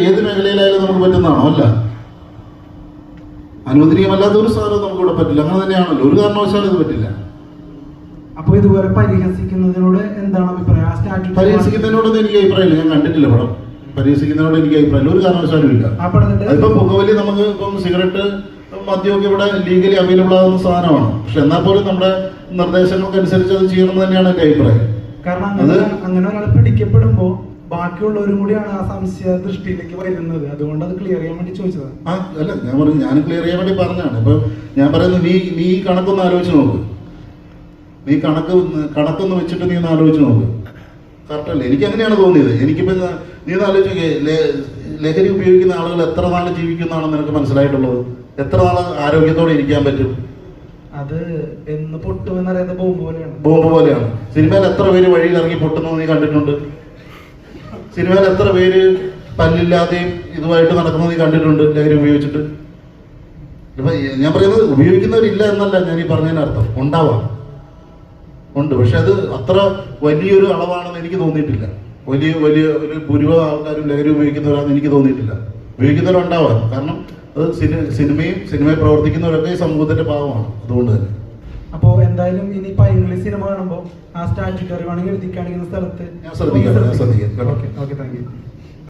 ഏത് മേഖലയിലായാലും നമുക്ക് പറ്റുന്നതാണോ? അല്ല. അനുവദനീയമല്ലാത്ത ഒരു സാധനം നമുക്ക് ഇവിടെ പറ്റില്ല. അങ്ങനെ തന്നെയാണല്ലോ. ഒരു കാരണവശാലും ഇത് പറ്റില്ല. അപ്പൊ ഇതുവരെ പരിഹസിക്കുന്നതിനോട് എന്താണ് അഭിപ്രായം? പരിഹസിക്കുന്നതിനോടൊന്നും എനിക്ക് അഭിപ്രായമില്ല. ഞാൻ കണ്ടിട്ടില്ല പടം. പരിഹസിക്കുന്നതിനോട് എനിക്ക് അഭിപ്രായമില്ല. ഒരു കാരണവശാലും ഇല്ല. അതിപ്പോ പുകവലി നമുക്ക് ഇപ്പം സിഗരറ്റ് മദ്യമൊക്കെ ഇവിടെ ലീഗലി അവൈലബിൾ ആകുന്ന സാധനമാണ്. പക്ഷെ എന്നാൽ പോലും നമ്മുടെ നിർദ്ദേശങ്ങൾക്ക് അനുസരിച്ച് അത് ചെയ്യണമെന്ന് തന്നെയാണ് എന്റെ അഭിപ്രായം. കാരണം അങ്ങനെ ഒരാൾ പിടിക്കപ്പെടുമ്പോ ബാക്കിയുള്ളവരും കൂടിയാണ് ആ സംശയ ദൃഷ്ടിയിലേക്ക് വരുന്നത്. അതുകൊണ്ട് അത് ക്ലിയർ ചെയ്യാൻ വേണ്ടി ചോദിച്ചതാണ്. അല്ല, ഞാൻ പറഞ്ഞു, ഞാൻ ക്ലിയർ ചെയ്യാൻ വേണ്ടി പറഞ്ഞാണ്. ഇപ്പൊ ഞാൻ പറയുന്നത്, നീ കണക്കൊന്ന് ആലോചിച്ച് നോക്ക്. നീ കണക്കൊന്ന് വെച്ചിട്ട് നീ ഒന്ന് ആലോചിച്ച് നോക്ക്. കറക്റ്റ് അല്ലേ? എനിക്ക് അങ്ങനെയാണ് തോന്നിയത്. എനിക്കിപ്പോ നീ ഒന്ന് ആലോചിച്ച്, ലഹരി ഉപയോഗിക്കുന്ന ആളുകൾ എത്ര നാൾ ജീവിക്കുന്നതാണെന്ന് നിനക്ക് മനസ്സിലായിട്ടുള്ളത്? എത്ര നാൾ ആരോഗ്യത്തോടെ ഇരിക്കാൻ പറ്റും? അത് എന്ന് പൊട്ടുമെന്നറിയാത്ത ബോംബ് പോലെയാണ്. സിനിമയിൽ എത്ര പേര് വഴിയിൽ ഇറങ്ങി പൊട്ടുന്നത് നീ കണ്ടിട്ടുണ്ട്? സിനിമയിൽ എത്ര പേര് പല്ലില്ലാതെയും ഇതുമായിട്ട് നടക്കുന്നത് നീ കണ്ടിട്ടുണ്ട് ലഹരി ഉപയോഗിച്ചിട്ട്? ഇപ്പൊ ഞാൻ പറയുന്നത് ഉപയോഗിക്കുന്നവരില്ല എന്നല്ല ഞാൻ ഈ പറഞ്ഞതിന് അർത്ഥം. ഉണ്ട്. പക്ഷെ അത് അത്ര വലിയൊരു അളവാണെന്ന് എനിക്ക് തോന്നിയിട്ടില്ല. വലിയ ഒരു ഭൂരിഭാഗം ആൾക്കാരും ലഹരി ഉപയോഗിക്കുന്നവരാണെന്ന് എനിക്ക് തോന്നിയിട്ടില്ല. ഉപയോഗിക്കുന്നവരുണ്ടാവാം. കാരണം അത് സിനിമയിൽ പ്രവർത്തിക്കുന്നവരൊക്കെ ഈ സമൂഹത്തിന്റെ ഭാഗമാണ്. അതുകൊണ്ട് തന്നെ അപ്പോ എന്തായാലും ഇനിയിപ്പോ ഇംഗ്ലീഷ് സിനിമ കാണുമ്പോൾ ആ സ്റ്റാറ്റ്യൂട്ടറി വേണമെങ്കിൽ എഴുതി കാണിക്കുന്ന സ്ഥലത്ത് ഞാൻ ശ്രദ്ധിക്കാം. Okay, thank you.